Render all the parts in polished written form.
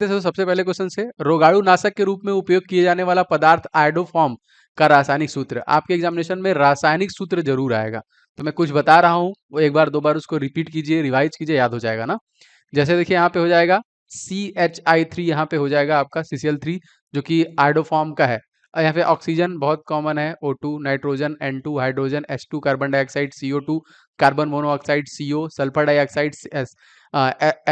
तो सबसे पहले क्वेश्चन से, रोगाणु नाशक के रूप में उपयोग किए जाने वाला पदार्थ आयोडोफॉर्म का रासायनिक सूत्र। आपके एग्जामिनेशन में रासायनिक सूत्र जरूर आएगा, तो मैं कुछ बता रहा हूँ वो एक बार दो बार उसको रिपीट कीजिए, रिवाइज कीजिए, याद हो जाएगा ना। जैसे देखिए यहाँ पे हो जाएगा CHI3, यहाँ पे हो जाएगा आपका CCl3 जो कि आयोडोफॉर्म का है। और यहाँ पे ऑक्सीजन बहुत कॉमन है, O2, nitrogen N2, hydrogen H2, carbon dioxide CO2, carbon monoxide CO, sulphur dioxide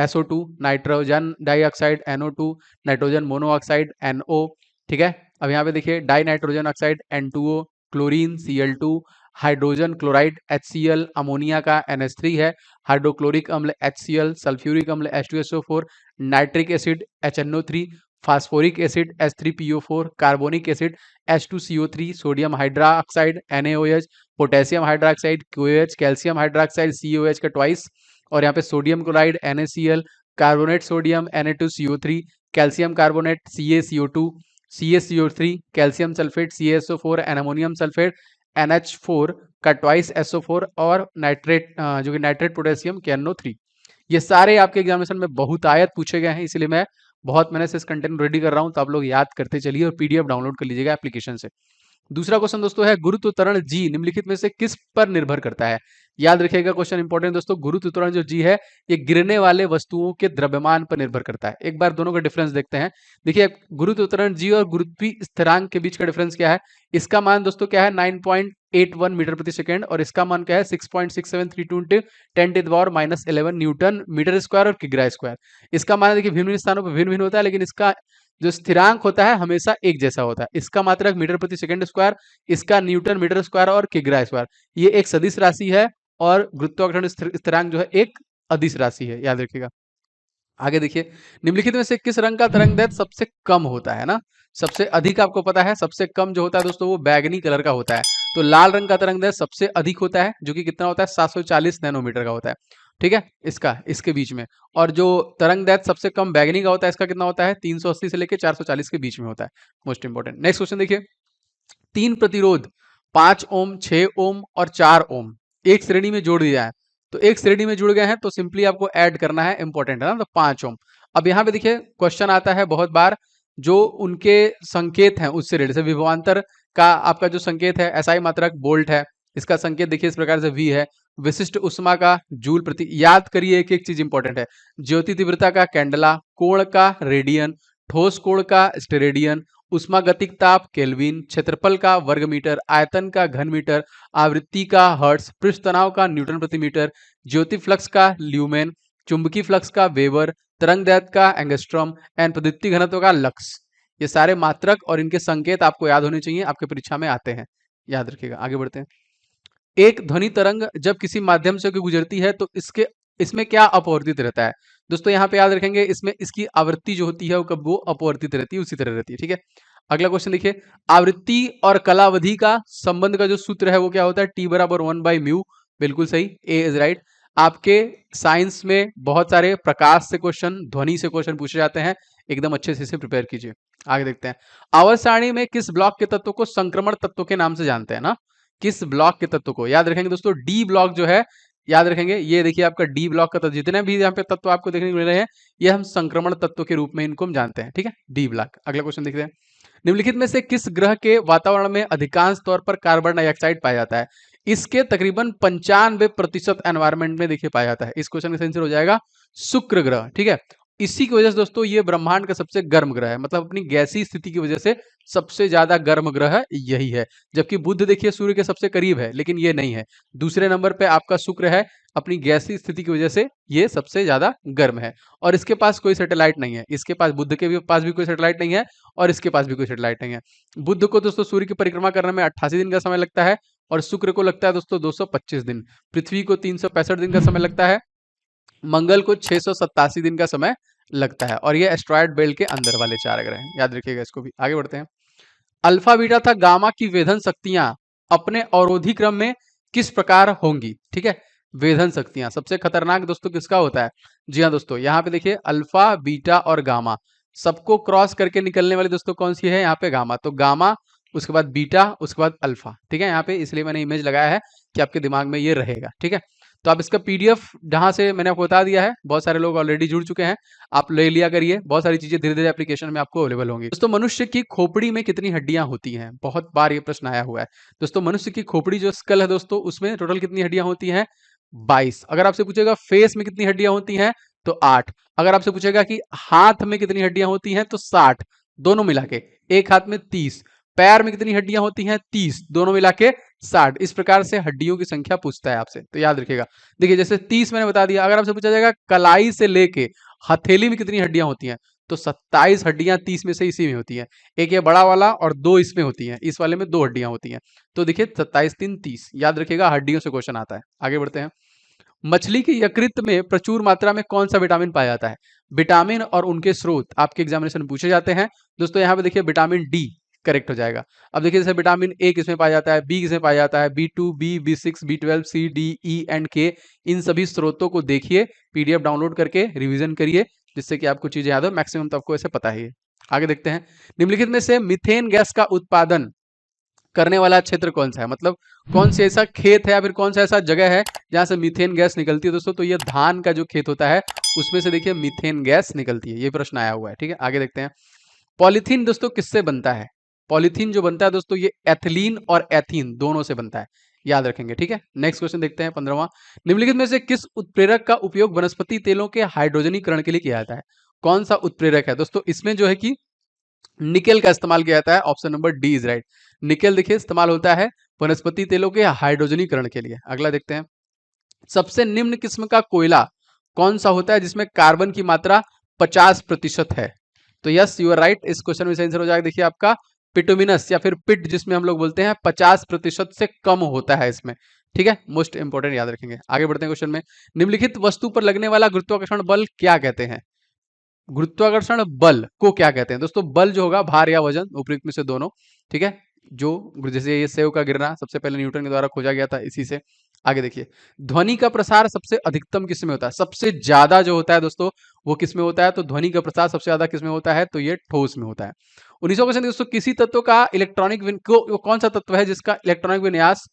SO2, nitrogen dioxide NO2, nitrogen monoxide NO। ठीक है, अब यहाँ पे देखिए die nitrogen oxide N2O, chlorine Cl2, hydrogen chloride HCl, ammonia का NH3 है, hydrochloric अम्ल HCl, sulphuric अम्ल H2SO4, nitric acid HNO3, phosphoric acid H3PO4, carbonic acid H2CO3, sodium hydroxide NaOH, potassium hydroxide QOH, calcium hydroxide COH का twice, और यहाँ पे sodium chloride NaCl, carbonate sodium Na2CO3, calcium carbonate CaCO2, CaCO3, calcium sulphate CaSO4, ammonium sulphate NH4 का twice SO4, और nitrate जो कि nitrate potassium KNO3। ये सारे आपके एग्जामिनेशन में बहुत आयत पूछे गए हैं, इसलिए मैं बहुत मेहनत से इस कंटेंट रेडी कर रहा हूं, तो आप लोग याद करते चलिए और PDF डाउनलोड कर लीजिएगा एप्लीकेशन से। दूसरा क्वेश्चन दोस्तों है, गुरुत्व त्वरण जी निम्नलिखित में से किस पर निर्भर करता है। याद रखिएगा क्वेश्चन इंपॉर्टेंट दोस्तों, गुरुत्व त्वरण जो जी है ये गिरने वाले वस्तुओं के द्रव्यमान पर निर्भर करता है। एक बार दोनों का डिफरेंस देखते हैं। देखिए गुरुत्व त्वरण जी और गुरुत्वीय स्थिरांक के बीच का डिफरेंस क्या है। इसका मान दोस्तों क्या है 9.81 मीटर प्रति सेकेंड, और इसका मान क्या है 6.6732 इंटू 10⁻⁻11 न्यूटन मीटर स्क्वायर और किग्रा स्क्वायर। इसका मान देखिए भिन्न भिन्न स्थानों पर भिन्न भिन्न होता है, लेकिन इसका जो स्थिरांक होता है हमेशा एक जैसा होता है। इसका मात्रक मीटर प्रति सेकंड स्क्वायर, इसका न्यूटन मीटर स्क्वायर और किग्रा स्क्वायर। ये एक सदिश राशि है और गुरुत्वाकर्षण स्थिरांक जो है एक अदिश राशि है, याद रखिएगा। आगे देखिए, निम्नलिखित में से किस रंग का तरंगदैर्ध्य सबसे कम होता है ना। सबसे अधिक आपको पता है, सबसे कम जो होता है दोस्तों वो बैगनी कलर का होता है। तो लाल रंग का तरंगदैर्ध्य सबसे अधिक होता है, जो कि कितना होता है 740 नैनोमीटर का होता है। ठीक है, इसके बीच में। और जो तरंगदैर्ध्य सबसे कम बैगनी का होता है, इसका कितना होता है 380 से लेकर 440 के बीच में होता है। Most important. नेक्स्ट क्वेश्चन देखिए, तीन प्रतिरोध 5 ओम, 6 ओम और 4 ओम एक श्रेणी में जोड़ दिया है। तो एक श्रेणी में जुड़ गए हैं तो सिंपली आपको ऐड करना है, इंपॉर्टेंट है ना। तो 5 ओम। अब यहाँ पे देखिए क्वेश्चन आता है बहुत बार, जो उनके संकेत हैं उससे रिलेटेड। जैसे विभवांतर का आपका जो संकेत है SI मात्रक वोल्ट है, इसका संकेत देखिए इस प्रकार से V है। विशिष्ट उष्मा का जूल प्रति, याद करिए एक एक चीज इंपॉर्टेंट है। ज्योति तीव्रता का कैंडला, कोण का रेडियन, ठोस कोण का स्टेरेडियन, उष्मागतिक ताप केल्विन, क्षेत्रफल का वर्ग मीटर, आयतन का घन मीटर, आवृत्ति का हर्ट्ज, पृष्ठ तनाव का न्यूटन प्रति मीटर, ज्योति फ्लक्स का ल्यूमेन, चुंबकीय फ्लक्स का वेबर, तरंगदैर्ध्य का एंगस्ट्रॉम एंड प्रदीप्ति घनत्व का लक्स। ये सारे मात्रक और इनके संकेत आपको याद होने चाहिए, आपके परीक्षा में आते हैं, याद रखिएगा। आगे बढ़ते हैं। एक ध्वनि तरंग जब किसी माध्यम से गुजरती है तो इसमें क्या अपवर्तित रहता है। दोस्तों यहाँ पे याद रखेंगे, इसमें इसकी आवृत्ति जो होती है वो कब वो अपवर्तित रहती है, उसी तरह रहती है। ठीक है, अगला क्वेश्चन देखिए, आवृत्ति और कालावधि का संबंध का जो सूत्र है वो क्या होता है, T बराबर 1/μ। बिल्कुल सही, A इज राइट। आपके साइंस में बहुत सारे प्रकाश से क्वेश्चन, ध्वनि से क्वेश्चन पूछे जाते हैं, एकदम अच्छे से इसे प्रिपेयर कीजिए। आगे देखते हैं, आवर्त सारणी में किस ब्लॉक के तत्व को संक्रमण तत्व के नाम से जानते हैं ना। किस ब्लॉक के तत्व को याद रखेंगे दोस्तों, डी ब्लॉक जो है याद रखेंगे। ये देखिए आपका डी ब्लॉक का तत्व, जितने भी यहाँ पे तत्व आपको देखने को मिल रहे हैं ये हम संक्रमण तत्व के रूप में इनको हम जानते हैं। ठीक है, डी ब्लॉक। अगला क्वेश्चन देखते हैं, निम्नलिखित में से किस ग्रह के वातावरण में अधिकांश तौर पर कार्बन डाइऑक्साइड पाया जाता है। इसके तकरीबन 95% एनवायरमेंट में देखिए पाया जाता है। इस क्वेश्चन का आंसर हो जाएगा शुक्र ग्रह। ठीक है, इसी की वजह से दोस्तों ये ब्रह्मांड का सबसे गर्म ग्रह है, मतलब अपनी गैसीय स्थिति की वजह से सबसे ज्यादा गर्म ग्रह यही है। जबकि बुध देखिए सूर्य के सबसे करीब है, लेकिन ये नहीं है। दूसरे नंबर पे आपका शुक्र है, अपनी गैसीय स्थिति की वजह से ये सबसे ज्यादा गर्म है। और इसके पास कोई सैटेलाइट नहीं है, इसके पास बुध के भी पास भी कोई सैटेलाइट नहीं है, और इसके पास भी कोई सैटेलाइट नहीं है। बुध को दोस्तों सूर्य की परिक्रमा करने में 88 दिन का समय लगता है, और शुक्र को लगता है दोस्तों 225 दिन। पृथ्वी को 365 दिन का समय लगता है, मंगल को 687 दिन का समय लगता है। और ये एस्ट्रॉयड बेल्ट के अंदर वाले चार ग्रह हैं, याद रखिएगा इसको भी। आगे बढ़ते हैं, अल्फा बीटा तथा गामा की वेधन शक्तियां अपने अवरोधी क्रम में किस प्रकार होंगी। ठीक है, वेधन शक्तियां सबसे खतरनाक दोस्तों किसका होता है। जी हाँ दोस्तों, यहाँ पे देखिए अल्फा बीटा और गामा सबको क्रॉस करके निकलने वाली दोस्तों कौन सी है, यहाँ पे गामा। तो गामा, उसके बाद बीटा, उसके बाद अल्फा। ठीक है, यहाँ पे इसलिए मैंने इमेज लगाया है कि आपके दिमाग में ये रहेगा। ठीक है, तो आप इसका पीडीएफ जहां से मैंने आपको बता दिया है, बहुत सारे लोग ऑलरेडी जुड़ चुके हैं, आप ले लिया करिए। बहुत सारी चीजें धीरे धीरे एप्लीकेशन में आपको अवेलेबल होंगी। दोस्तों मनुष्य की खोपड़ी में कितनी हड्डियां होती हैं? बहुत बार ये प्रश्न आया हुआ है। दोस्तों मनुष्य की खोपड़ी जो स्कल है दोस्तों, उसमें टोटल कितनी हड्डियां होती हैं? 22। अगर आपसे पूछेगा फेस में कितनी हड्डियां होती हैं, तो 8। अगर आपसे पूछेगा कि हाथ में कितनी हड्डियां होती हैं, तो 60 दोनों मिला के। एक हाथ में 30। पैर में कितनी हड्डियां होती हैं? 30 दोनों मिला के 60। इस प्रकार से हड्डियों की संख्या पूछता है आपसे, तो याद रखिएगा। देखिए जैसे 30 मैंने बता दिया। अगर आपसे पूछा जाएगा कलाई से लेके हथेली में कितनी हड्डियां होती हैं, तो 27 हड्डियां 30 में से इसी में होती हैं। एक ये बड़ा वाला और 2 इसमें होती हैं, इस वाले में 2 हड्डियां होती हैं। तो देखिए 27 3 30, याद रखिएगा, हड्डियों से क्वेश्चन आता है। आगे बढ़ते हैं। मछली के यकृत में प्रचुर मात्रा में कौन सा विटामिन पाया जाता है? विटामिन और उनके स्रोत आपके एग्जामिनेशन में पूछे जाते हैं। दोस्तों यहाँ पे देखिए विटामिन डी करेक्ट हो जाएगा। अब देखिए जैसे विटामिन ए किसमें पाया जाता है, बी किसमें पाया जाता है, B2, B6, B12, C, D, E and K। इन सभी स्रोतों को देखिए, पीडीएफ डाउनलोड करके रिवीजन करिए, जिससे कि आपको चीजें याद हो। मैक्सिमम तो आपको ऐसे पता ही है। आगे देखते हैं। निम्नलिखित में से मीथेन गैस का उत्पादन करने वाला क्षेत्र कौन सा है? मतलब कौन सा ऐसा खेत है या फिर कौन सा ऐसा जगह है जहां से मीथेन गैस निकलती है दोस्तों? तो ये धान का जो खेत होता है उसमें से देखिए मीथेन गैस निकलती है। ये प्रश्न आया हुआ है, ठीक है। आगे देखते हैं। पॉलीथीन दोस्तों किससे बनता है? पॉलीथीन जो बनता है दोस्तों, ये एथिलीन और एथीन दोनों से बनता है, याद रखेंगे, ठीक है। नेक्स्ट क्वेश्चन देखते हैं 15वां। निम्नलिखित में से किस उत्प्रेरक का उपयोग वनस्पति तेलों के हाइड्रोजनीकरण के लिए किया जाता है? कौन सा उत्प्रेरक है दोस्तों? इसमें जो है कि निकेल का इस्तेमाल किया जाता है। Option number D is right. Nickel देखिए इस्तेमाल होता है वनस्पति तेलों के हाइड्रोजनीकरण के लिए। अगला देखते हैं। सबसे निम्न किस्म का कोयला कौन सा होता है जिसमें कार्बन की मात्रा 50% है? तो यस यू आर राइट। इस क्वेश्चन में आंसर हो जाएगा देखिए आपका पिटुमिनस या फिर पिट, जिसमें हम लोग बोलते हैं 50% से कम होता है इसमें, ठीक है। मोस्ट इंपोर्टेंट याद रखेंगे। आगे बढ़ते हैं क्वेश्चन में। निम्नलिखित वस्तु पर लगने वाला गुरुत्वाकर्षण बल क्या कहते हैं? गुरुत्वाकर्षण बल को क्या कहते हैं दोस्तों? बल जो होगा भार या वजन, उपयुक्त में से दोनों, ठीक है। जो जैसे ये सेव का गिरना सबसे पहले न्यूटन के द्वारा खोजा गया था, इसी से। आगे देखिए। ध्वनि का प्रसार सबसे अधिकतम किस में होता है? सबसे ज्यादा जो होता है दोस्तों वो किस में होता है? तो ध्वनि का प्रसार सबसे ज्यादा किस में होता है? तो ये ठोस में होता है। 1900 क्वेश्चन दोस्तों। किसी तत्व का इलेक्ट्रॉनिक कौन सा तत्व है जिसका इलेक्ट्रॉनिक विन्यास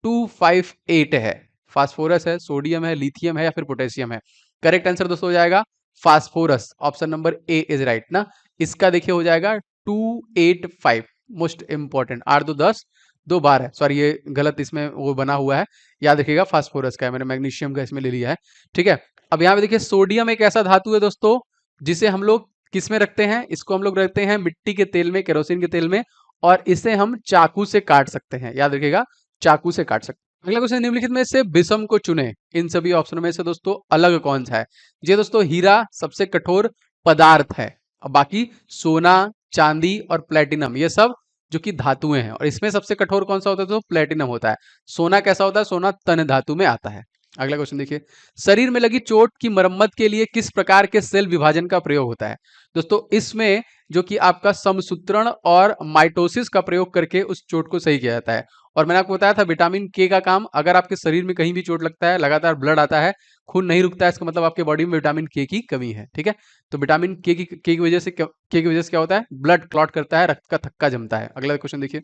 258 है? फास्फोरस है, सोडियम है, लिथियम है या फिर पोटेशियम है? करेक्ट आंसर दोस्तों हो जाएगा phosphorus. Option number A is right ना। इसका देखिए हो जाएगा 285। Most important. 8 2 10, 2 12 है, सॉरी ये गलत इसमें वो बना हुआ है, याद रखिएगा फास्फोरस का है, मैंने मैग्नीशियम का इसमें ले लिया है, ठीक है। अब यहाँ पे देखिए सोडियम एक ऐसा धातु है दोस्तों जिसे हम लोग किस में रखते हैं? इसको हम लोग रखते हैं मिट्टी के तेल में, केरोसिन के तेल में, और इसे हम चाकू से काट सकते हैं, याद रखिएगा, चाकू से काट सकते हैं। अगला क्वेश्चन। निम्नलिखित में से विषम को चुने। इन सभी ऑप्शनों में से दोस्तों अलग कौन सा है? ये दोस्तों हीरा सबसे कठोर पदार्थ है, और बाकी सोना, चांदी और प्लेटिनम ये सब जो कि धातुएं हैं, और इसमें सबसे कठोर कौन सा होता है? तो प्लेटिनम होता है। सोना कैसा होता है? सोना तन धातु में आता है। अगला क्वेश्चन देखिए। शरीर में लगी चोट की मरम्मत के लिए किस प्रकार के सेल विभाजन का प्रयोग होता है? दोस्तों इसमें जो कि आपका समसूत्रण और माइटोसिस का प्रयोग करके उस चोट को सही किया जाता है। और मैंने आपको बताया था विटामिन के का काम, अगर आपके शरीर में कहीं भी चोट लगता है, लगातार ब्लड आता है, खून नहीं रुकता है, इसका मतलब आपके बॉडी में विटामिन के की कमी है, ठीक है। तो विटामिन के की वजह से क्या होता है? ब्लड क्लॉट करता है, रक्त का थक्का जमता है। अगला क्वेश्चन देखिए।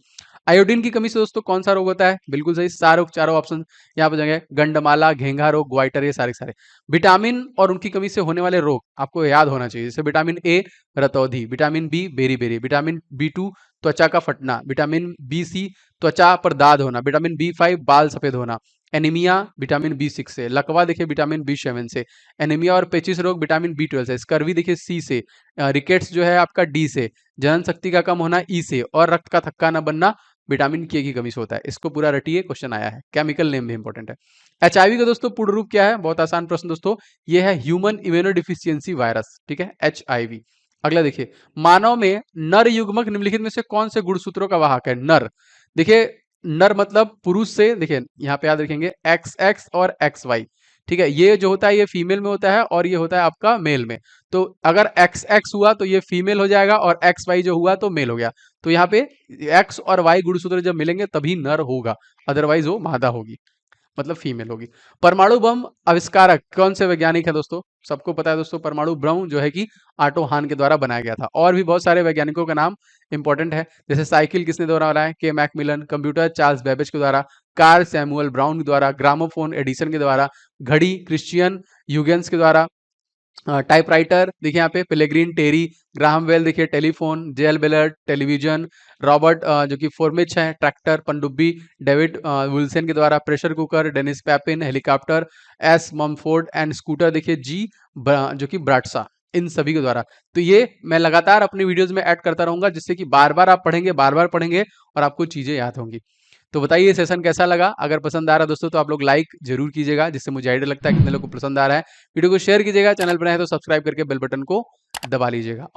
आयोडीन की कमी से दोस्तों कौन सा रोग होता है? बिल्कुल सही, सारे चारों ऑप्शन यहाँ पे जाएंगे। गंडमाला, घेंघा रोग, ग्वाइटर, ये सारे विटामिन और उनकी कमी से होने वाले रोग आपको याद होना चाहिए। जैसे विटामिन ए रतौंधी, vitamin B beriberi, vitamin B2 त्वचा का फटना, विटामिन B6 त्वचा पर दाद होना, विटामिन B5 बाल सफेद होना, एनीमिया विटामिन B6 से, लकवा देखिए विटामिन B7 से, एनीमिया और पेचिस रोग विटामिन B12 से, स्कर्वी देखिए C से, रिकेट्स जो है आपका D से, जनन शक्ति का कम होना E से, और रक्त का थक्का न बनना विटामिन के की कमी से होता है। इसको पूरा रटिए, क्वेश्चन आया है। केमिकल नेम भी इंपॉर्टेंट है। HIV का दोस्तों पूर्ण रूप क्या है? बहुत आसान प्रश्न दोस्तों, ये है ह्यूमन इम्यूनोडिफिशियंसी वायरस, ठीक है, HIV। अगला देखिए। मानव में नर युग्मक निम्नलिखित में से कौन से गुणसूत्रों का वाहक है? नर देखिए, नर मतलब पुरुष से, देखिए यहाँ पे याद रखेंगे XX और XY, ठीक है। ये जो होता है ये फीमेल में होता है और ये होता है आपका मेल में। तो अगर XX हुआ तो ये फीमेल हो जाएगा और XY जो हुआ तो मेल हो गया। तो यहाँ पे X और Y गुणसूत्र जब मिलेंगे तभी नर होगा, अदरवाइज वो मादा होगी, मतलब फीमेल होगी। परमाणु बम आविष्कारक कौन से वैज्ञानिक है दोस्तों? सबको पता है दोस्तों, परमाणु बम जो है कि ऑटो हान के द्वारा बनाया गया था। और भी बहुत सारे वैज्ञानिकों का नाम इंपॉर्टेंट है, जैसे साइकिल किसने द्वारा बनाया? के मैकमिलन। कंप्यूटर चार्ल्स बेबेज के द्वारा। कार सैमुअल ब्राउन के द्वारा, ग्रामोफोन एडिसन के द्वारा, घड़ी क्रिश्चियन ह्यूगेंस के द्वारा, टाइपराइटर देखिए यहाँ पे पेलेग्रीन टेरी, ग्राहम वेल देखिए टेलीफोन, जेल बेलर टेलीविजन, रॉबर्ट जो कि फोर्मिच है, ट्रैक्टर, पनडुब्बी, डेविड विल्सन के द्वारा, pressure cooker, Denis Papin, helicopter, S Mumford and scooter देखिए जो कि ब्राटसा, इन सभी के द्वारा। तो ये मैं लगातार अपनी वीडियोस में ऐड करता रहूंगा, जिससे कि बार बार आप पढ़ेंगे, बार बार पढ़ेंगे और आपको चीजें याद होंगी। तो बताइए सेशन कैसा लगा। अगर पसंद आ रहा है दोस्तों तो आप लोग लाइक जरूर कीजिएगा, जिससे मुझे आइडिया लगता है कितने लोगों को पसंद आ रहा है। वीडियो को शेयर कीजिएगा, चैनल पर आए तो सब्सक्राइब करके बेल बटन को दबा लीजिएगा।